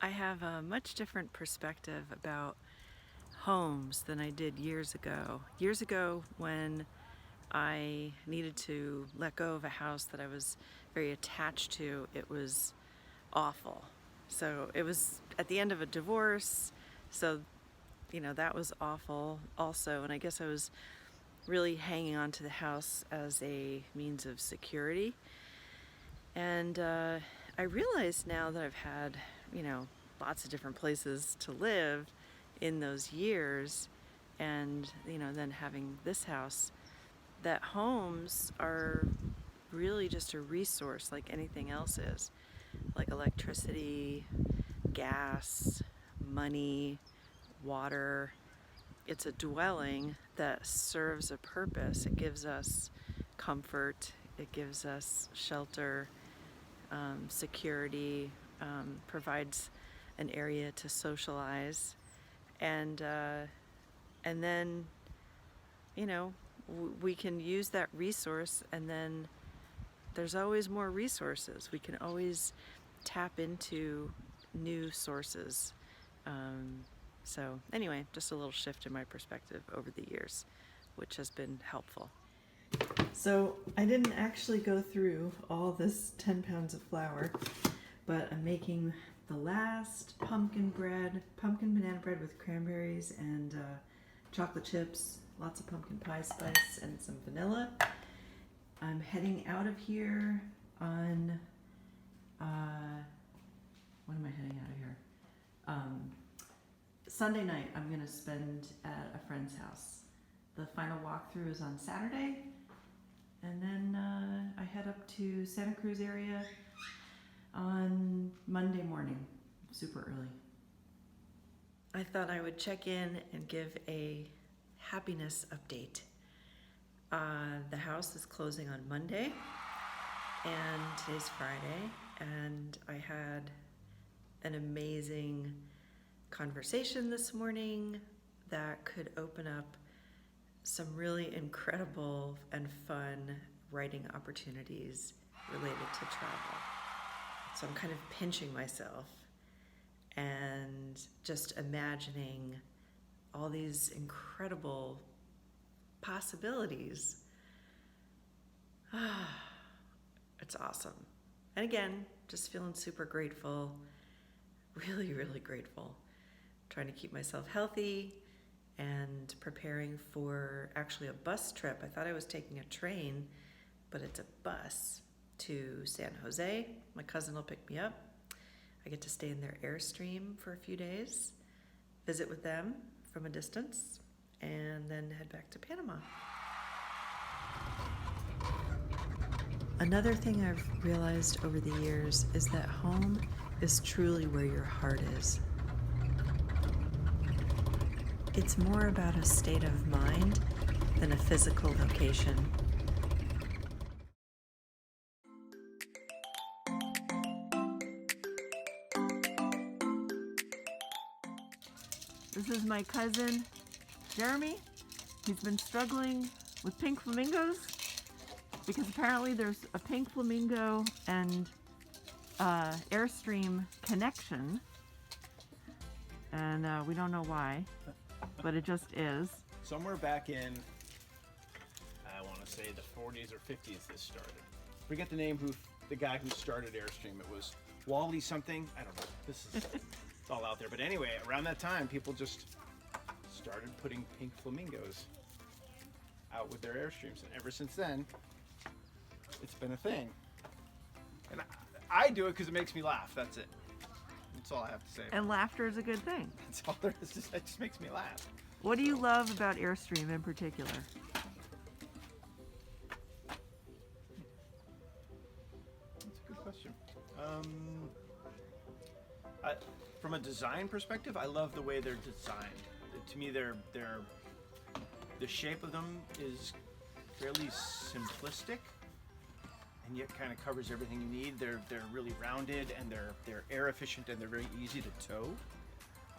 I have a much different perspective about homes than I did years ago. Years ago, when I needed to let go of a house that I was very attached to, it was awful. So it was at the end of a divorce, so that was awful also. And I guess I was really hanging on to the house as a means of security. And I realize now that I've had, lots of different places to live in those years, and, then having this house, that homes are really just a resource like anything else is, like electricity, gas, money, water. It's a dwelling that serves a purpose. It gives us comfort, it gives us shelter, security, provides an area to socialize, and then we can use that resource, and then there's always more resources. We can always tap into new sources. So anyway, just a little shift in my perspective over the years, which has been helpful. So I didn't actually go through all this 10 pounds of flour, but I'm making the last pumpkin banana bread with cranberries and chocolate chips, lots of pumpkin pie spice, and some vanilla. I'm heading out of here on, when am I heading out of here? Sunday night I'm going to spend at a friend's house. The final walkthrough is on Saturday, and then I head up to Santa Cruz area on Monday morning, super early. I thought I would check in and give a happiness update. The house is closing on Monday, and today's Friday, and I had an amazing conversation this morning that could open up some really incredible and fun writing opportunities related to travel. So I'm kind of pinching myself and just imagining all these incredible possibilities. It's awesome. And again, just feeling super grateful, really, really grateful. Trying to keep myself healthy and preparing for actually a bus trip. I thought I was taking a train, but it's a bus to San Jose. My cousin will pick me up. I get to stay in their Airstream for a few days, visit with them from a distance, and then head back to Panama. Another thing I've realized over the years is that home is truly where your heart is. It's more about a state of mind than a physical location. This is my cousin, Jeremy. He's been struggling with pink flamingos because apparently there's a pink flamingo and Airstream connection, and we don't know why, but it just is. Somewhere back in, I want to say the 40s or 50s this started. Forget the name, the guy who started Airstream. It was Wally something. I don't know. This is it's all out there. But anyway, around that time, people just started putting pink flamingos out with their Airstreams. And ever since then, it's been a thing. And I do it because it makes me laugh. That's it. That's all I have to say. And laughter is a good thing. That's all there is. It just makes me laugh. What do you love about Airstream in particular? That's a good question. From a design perspective, I love the way they're designed. To me, the shape of them is fairly simplistic, and yet kind of covers everything you need. They're really rounded, and they're air efficient, and they're very easy to tow.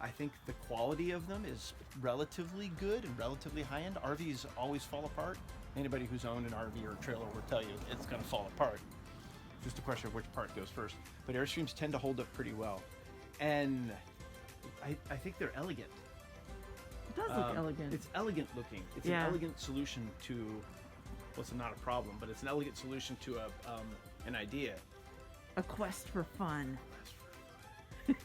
I think the quality of them is relatively good and relatively high-end. RVs always fall apart. Anybody who's owned an RV or a trailer will tell you it's going to fall apart. Just a question of which part goes first. But Airstreams tend to hold up pretty well. and I think they're elegant. It does look elegant. It's elegant looking. It's Yeah. an elegant solution to, well, it's not a problem, but it's an elegant solution to an idea. A quest for fun. Yeah,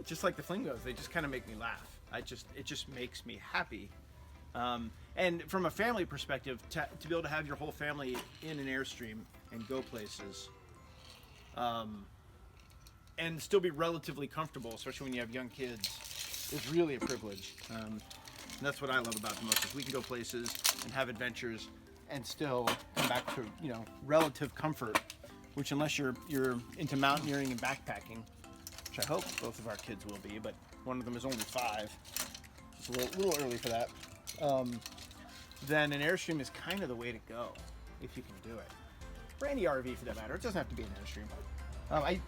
just like the flingos, they just kind of make me laugh. It just makes me happy. And from a family perspective, to be able to have your whole family in an Airstream and go places, and still be relatively comfortable, especially when you have young kids, is really a privilege. And that's what I love about the most, is we can go places and have adventures and still come back to, relative comfort, which, unless you're into mountaineering and backpacking, which I hope both of our kids will be, but one of them is only 5. It's a little early for that. Then an Airstream is kind of the way to go if you can do it. For any RV for that matter. It doesn't have to be an Airstream.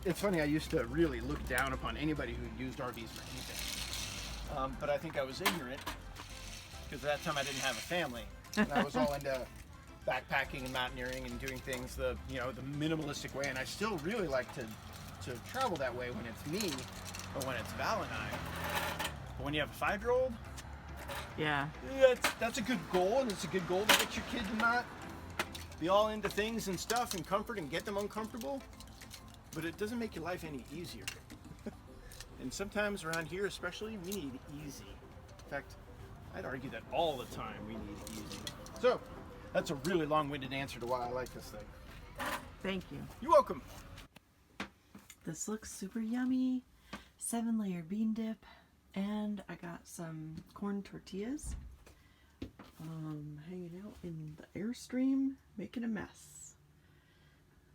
It's funny, I used to really look down upon anybody who used RVs for anything. But I think I was ignorant, because at that time I didn't have a family. And I was all into backpacking and mountaineering and doing things the minimalistic way. And I still really like to travel that way when it's me or when it's Val and I. But when you have a 5-year-old, Yeah. that's a good goal, and it's a good goal to get your kid to not be all into things and stuff and comfort and get them uncomfortable. But it doesn't make your life any easier. And sometimes around here especially, we need easy. In fact, I'd argue that all the time we need easy. So, that's a really long-winded answer to why I like this thing. Thank you. You're welcome. This looks super yummy. 7-layer bean dip. And I got some corn tortillas. Hanging out in the Airstream, making a mess.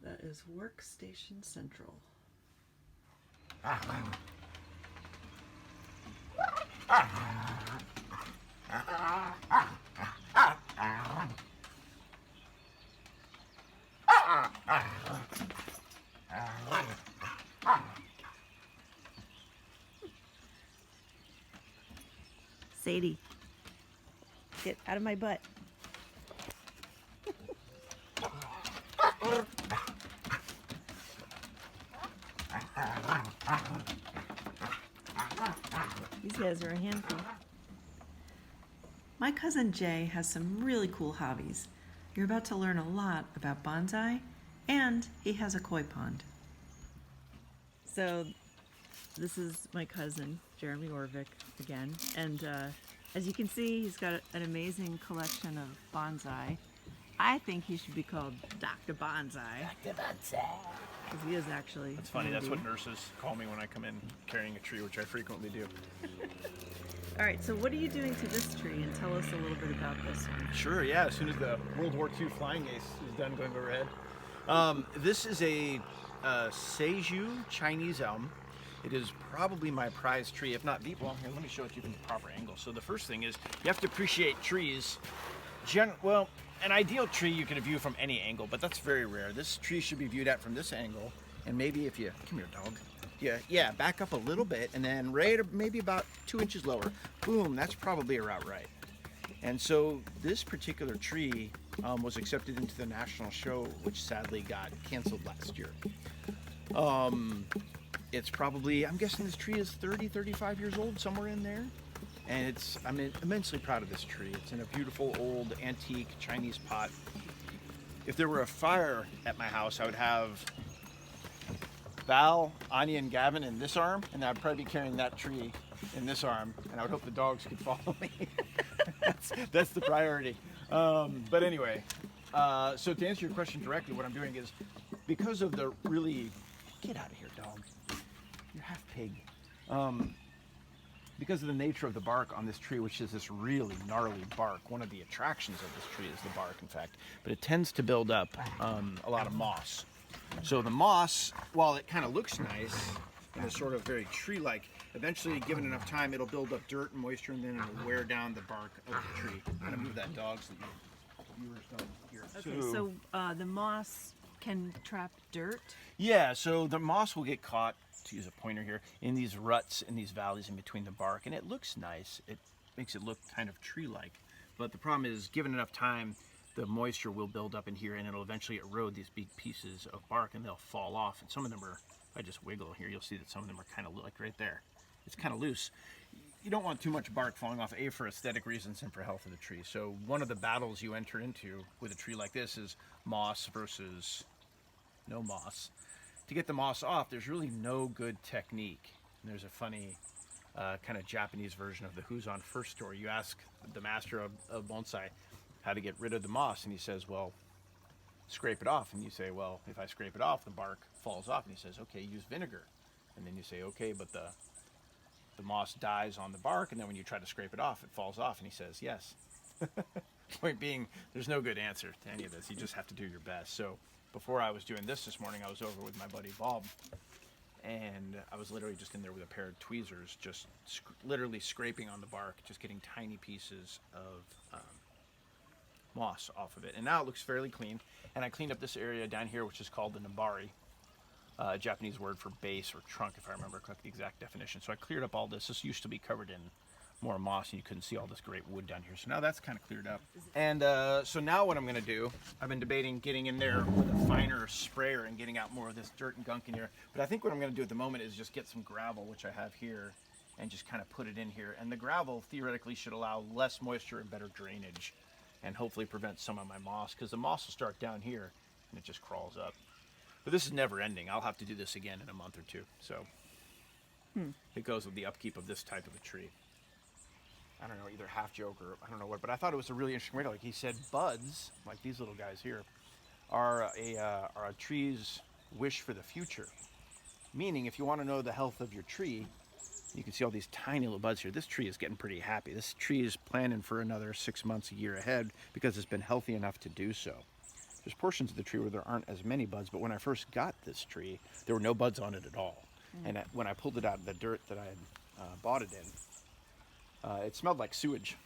That is Workstation Central. Sadie, get out of my butt. These guys are a handful. My cousin Jay has some really cool hobbies. You're about to learn a lot about bonsai, and he has a koi pond. So this is my cousin, Jeremy Orvik, again. And as you can see, he's got an amazing collection of bonsai. I think he should be called Dr. Bonsai. Dr. Bonsai. Because he is actually. It's funny, that's what nurses call me when I come in carrying a tree, which I frequently do. All right, so what are you doing to this tree? And tell us a little bit about this one. Sure, yeah, as soon as the World War II flying ace is done going overhead. This is a Seiju Chinese elm. It is probably my prized tree, if not the, well, here, let me show it to you from the proper angle. So the first thing is, you have to appreciate trees. Well, an ideal tree you can view from any angle, but that's very rare. This tree should be viewed at from this angle, and maybe if you, come here dog. Yeah, back up a little bit, and then maybe about 2 inches lower. Boom, that's probably about right. And so this particular tree was accepted into the national show, which sadly got canceled last year. It's probably, I'm guessing this tree is 30, 35 years old, somewhere in there. And I'm immensely proud of this tree. It's in a beautiful old antique Chinese pot. If there were a fire at my house, I would have Val, Anya, and Gavin in this arm, and I'd probably be carrying that tree in this arm, and I would hope the dogs could follow me. That's the priority. But anyway, so to answer your question directly, what I'm doing is, because of the really, get out of here, dog. You're half pig. Because of the nature of the bark on this tree, which is this really gnarly bark, one of the attractions of this tree is the bark, in fact, but it tends to build up a lot of moss. So the moss, while it kind of looks nice and is sort of very tree-like, eventually, given enough time, it'll build up dirt and moisture, and then it'll wear down the bark of the tree. I'm gonna move that dog so that your viewers don't hear. Okay, so the moss can trap dirt? Yeah, so the moss will get caught, to use a pointer here, in these ruts, in these valleys in between the bark, and it looks nice. It makes it look kind of tree-like. But the problem is, given enough time, the moisture will build up in here, and it'll eventually erode these big pieces of bark, and they'll fall off. And some of them are I just wiggle here, you'll see that some of them are kind of like right there. It's kind of loose. You don't want too much bark falling off, A, for aesthetic reasons and for health of the tree. So one of the battles you enter into with a tree like this is moss versus no moss. To get the moss off, there's really no good technique. And there's a funny kind of Japanese version of the Who's on First story. You ask the master of bonsai how to get rid of the moss, and he says, well, scrape it off. And you say, well, if I scrape it off, the bark falls off. And he says, okay, use vinegar. And then you say, okay, but the moss dies on the bark, and then when you try to scrape it off, it falls off. And he says, yes. Point being, there's no good answer to any of this. You just have to do your best. So before I was doing this morning, I was over with my buddy Bob, and I was literally just in there with a pair of tweezers, just literally scraping on the bark, just getting tiny pieces of moss off of it. And now it looks fairly clean. And I cleaned up this area down here, which is called the nabari. Japanese word for base or trunk, if I remember correctly, the exact definition. So I cleared up all this. This used to be covered in more moss, and you couldn't see all this great wood down here. So now that's kind of cleared up. And so now what I'm going to do, I've been debating getting in there with a finer sprayer and getting out more of this dirt and gunk in here. But I think what I'm going to do at the moment is just get some gravel, which I have here, and just kind of put it in here. And the gravel theoretically should allow less moisture and better drainage, and hopefully prevent some of my moss, because the moss will start down here and it just crawls up. But this is never ending. I'll have to do this again in a month or two. So it goes with the upkeep of this type of a tree. I don't know, either half joke or I don't know what, but I thought it was a really interesting way to, like he said, buds, like these little guys here, are a tree's wish for the future. Meaning, if you want to know the health of your tree, you can see all these tiny little buds here. This tree is getting pretty happy. This tree is planning for another 6 months, a year ahead, because it's been healthy enough to do so. There's portions of the tree where there aren't as many buds, but when I first got this tree, there were no buds on it at all. And when I pulled it out of the dirt that I had bought it in, it smelled like sewage.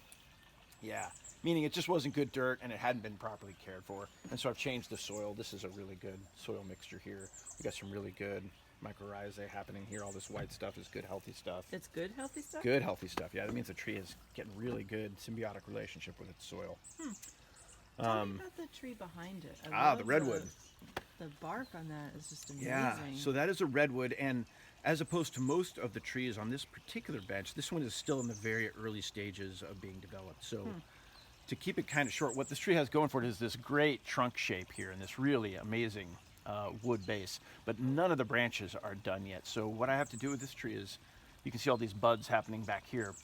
Yeah, meaning it just wasn't good dirt and it hadn't been properly cared for. And so I've changed the soil. This is a really good soil mixture here. We got some really good mycorrhizae happening here. All this white stuff is good, healthy stuff. It's good, healthy stuff? Good, healthy stuff. Yeah, that means the tree is getting really good symbiotic relationship with its soil. Tell me about the tree behind it. The redwood. The bark on that is just amazing. Yeah, so that is a redwood, and as opposed to most of the trees on this particular bench, this one is still in the very early stages of being developed. So to keep it kind of short, what this tree has going for it is this great trunk shape here and this really amazing wood base, but none of the branches are done yet. So what I have to do with this tree is, you can see all these buds happening back here.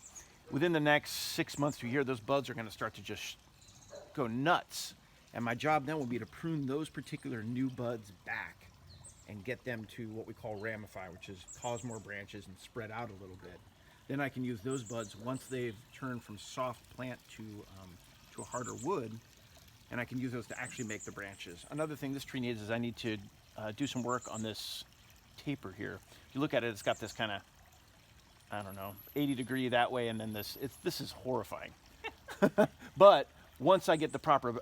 Within the next 6 months to a year, those buds are going to start to just go nuts. And my job then will be to prune those particular new buds back and get them to what we call ramify, which is cause more branches and spread out a little bit. Then I can use those buds once they've turned from soft plant to a harder wood, and I can use those to actually make the branches. Another thing this tree needs is I need to do some work on this taper here. If you look at it, it's got this kind of, I don't know, 80 degree that way, and then this is horrifying. But once I get the proper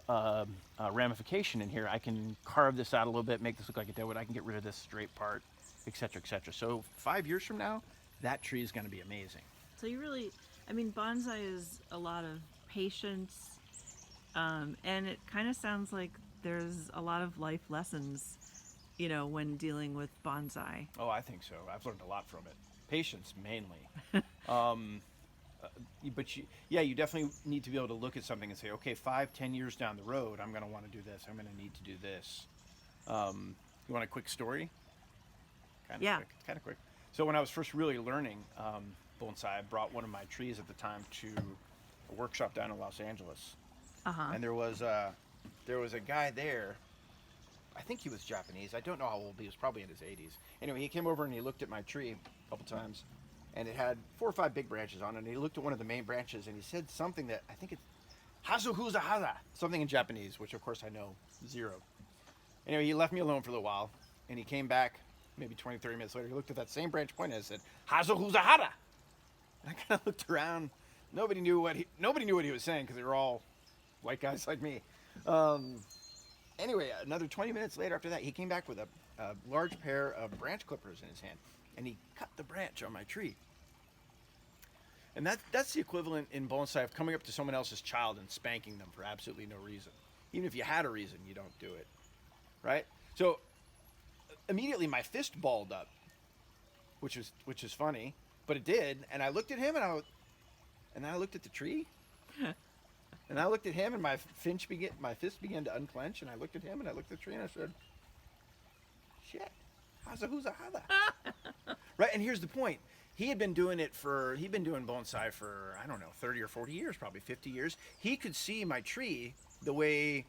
ramification in here, I can carve this out a little bit, make this look like a deadwood. I can get rid of this straight part, etc., etc. So 5 years from now, that tree is going to be amazing. So you really, I mean, bonsai is a lot of patience, and it kind of sounds like there's a lot of life lessons, you know, when dealing with bonsai. Oh, I think so. I've learned a lot from it. Patience, mainly. But you definitely need to be able to look at something and say, okay, 5-10 years down the road, I'm going to want to do this. I'm going to need to do this. You want a quick story? Kind of quick. So when I was first really learning bonsai, I brought one of my trees at the time to a workshop down in Los Angeles. And there was a guy there. I think he was Japanese. I don't know how old he was, probably in his 80s. Anyway, he came over and he looked at my tree a couple times, and it had 4 or 5 big branches on it. And he looked at one of the main branches and he said something that I think it's Hazuhuza Haza, something in Japanese, which of course I know zero. Anyway, he left me alone for a little while, and he came back maybe 20, 30 minutes later. He looked at that same branch point and said, Hazuhuza Hara. And I kind of looked around. Nobody knew what he was saying, because they were all white guys like me. Anyway, another 20 minutes later after that, he came back with a large pair of branch clippers in his hand, and he cut the branch on my tree. And that's the equivalent in bonsai of coming up to someone else's child and spanking them for absolutely no reason. Even if you had a reason, you don't do it, right? So immediately my fist balled up, which is funny, but it did. And I looked at him, and then I looked at the tree, and I looked at him, and my fist began to unclench, and I looked at him, and I looked at the tree, and I said, "Shit, who's a hada?" Right, and here's the point. He'd been doing bonsai for, I don't know, 30 or 40 years, probably 50 years. He could see my tree the way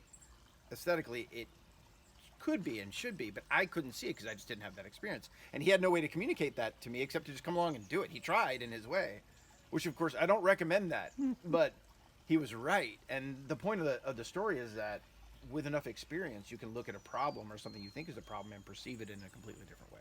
aesthetically it could be and should be, but I couldn't see it because I just didn't have that experience. And he had no way to communicate that to me except to just come along and do it. He tried in his way, which of course I don't recommend that, but he was right. And the point of the story is that with enough experience, you can look at a problem or something you think is a problem and perceive it in a completely different way.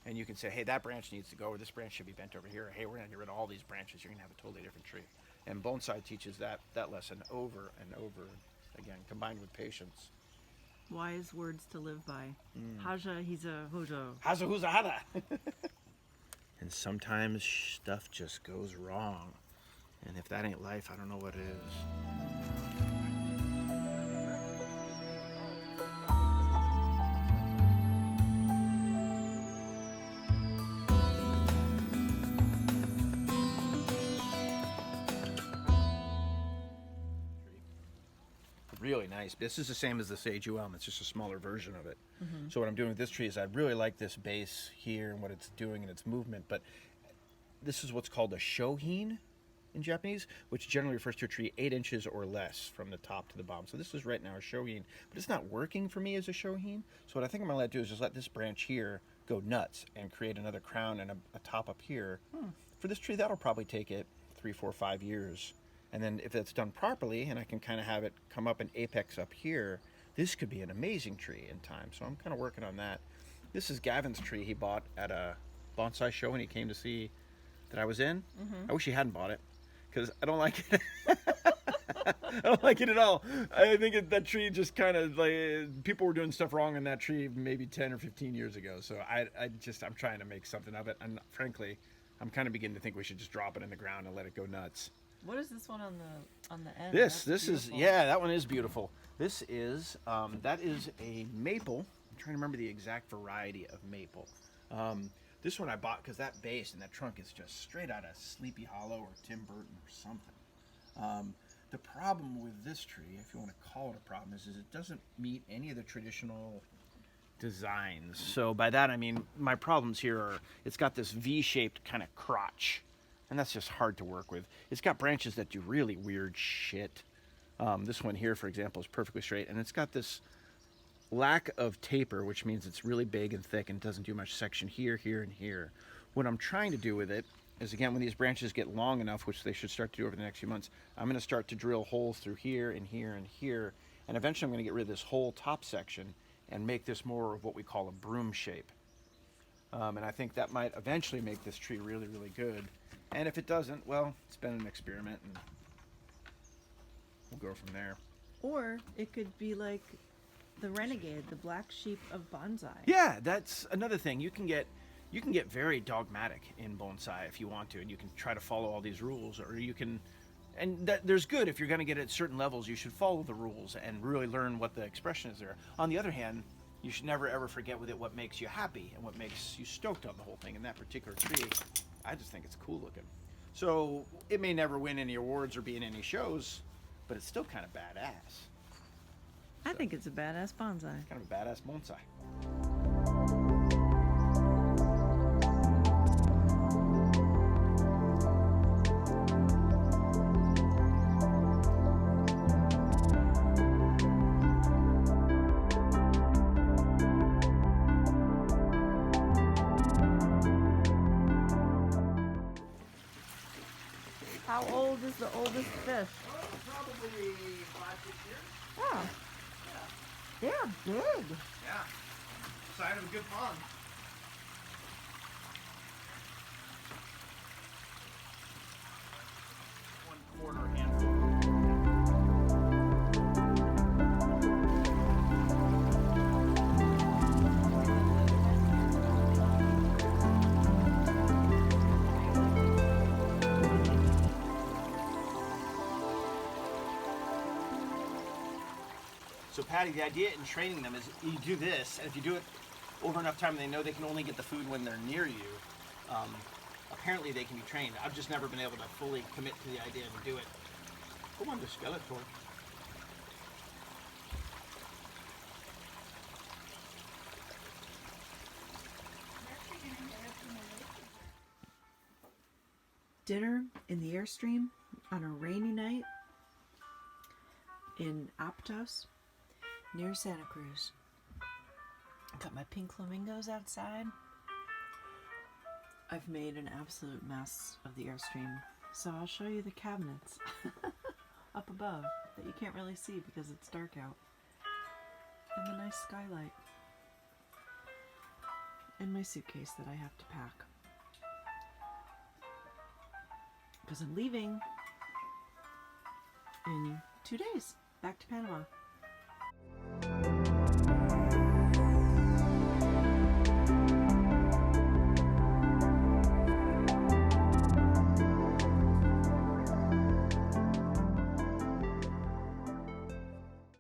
And you can say, hey, that branch needs to go, or this branch should be bent over here. Or, hey, we're going to get rid of all these branches. You're going to have a totally different tree. And bonsai teaches that lesson over and over again, combined with patience. Wise words to live by. Haja hiza hojo. Haza huza hada. And sometimes stuff just goes wrong. And if that ain't life, I don't know what is. Really nice. This is the same as the sage elm. It's just a smaller version of it. So what I'm doing with this tree is I really like this base here and what it's doing and its movement. But this is what's called a shohin in Japanese, which generally refers to a tree 8 inches or less from the top to the bottom. So this is right now a shohin, but it's not working for me as a shohin. So what I think I'm gonna let do is just let this branch here go nuts and create another crown and a top up here. For this tree, that'll probably take it 3, 4, 5 years. And then if it's done properly and I can kind of have it come up an apex up here, this could be an amazing tree in time. So I'm kind of working on that. This is Gavin's tree he bought at a bonsai show when he came to see that I was in. I wish he hadn't bought it because I don't like it. I don't like it at all. I think that tree just kind of like, people were doing stuff wrong on that tree maybe 10 or 15 years ago. So I'm trying to make something of it. And frankly, I'm kind of beginning to think we should just drop it in the ground and let it go nuts. What is this one on the end? This is, yeah, that one is beautiful. This is, that is a maple. I'm trying to remember the exact variety of maple. This one I bought because that base and that trunk is just straight out of Sleepy Hollow or Tim Burton or something. The problem with this tree, if you want to call it a problem, is it doesn't meet any of the traditional designs. So by that I mean my problems here are it's got this V-shaped kind of crotch. And that's just hard to work with. It's got branches that do really weird shit. This one here, for example, is perfectly straight. And it's got this lack of taper, which means it's really big and thick and doesn't do much section here, here, and here. What I'm trying to do with it is, again, when these branches get long enough, which they should start to do over the next few months, I'm going to start to drill holes through here and here and here. And eventually I'm going to get rid of this whole top section and make this more of what we call a broom shape. And I think that might eventually make this tree really, really good. And if it doesn't, well, it's been an experiment, and we'll go from there. Or it could be like the renegade, the black sheep of bonsai. Yeah, that's another thing. You can get very dogmatic in bonsai if you want to, and you can try to follow all these rules, or you can, and there's good if you're going to get at certain levels. You should follow the rules and really learn what the expression is there. On the other hand, you should never ever forget with it what makes you happy and what makes you stoked on the whole thing. In that particular tree, I just think it's cool looking. So it may never win any awards or be in any shows, but it's still kind of badass. I think it's a badass bonsai. Kind of a badass bonsai. How old is the oldest fish? Oh, probably 5, 6 years. Oh, they're big. Yeah. Side of a good pond. One-quarter handful. So Patty, the idea in training them is you do this, and if you do it over enough time, they know they can only get the food when they're near you. Apparently they can be trained. I've just never been able to fully commit to the idea and do it. Go on to Skeletor. Dinner in the Airstream on a rainy night in Aptos near Santa Cruz. Got my pink flamingos outside. I've made an absolute mess of the Airstream, so I'll show you the cabinets up above that you can't really see because it's dark out. And the nice skylight. And my suitcase that I have to pack. Because I'm leaving in 2 days back to Panama.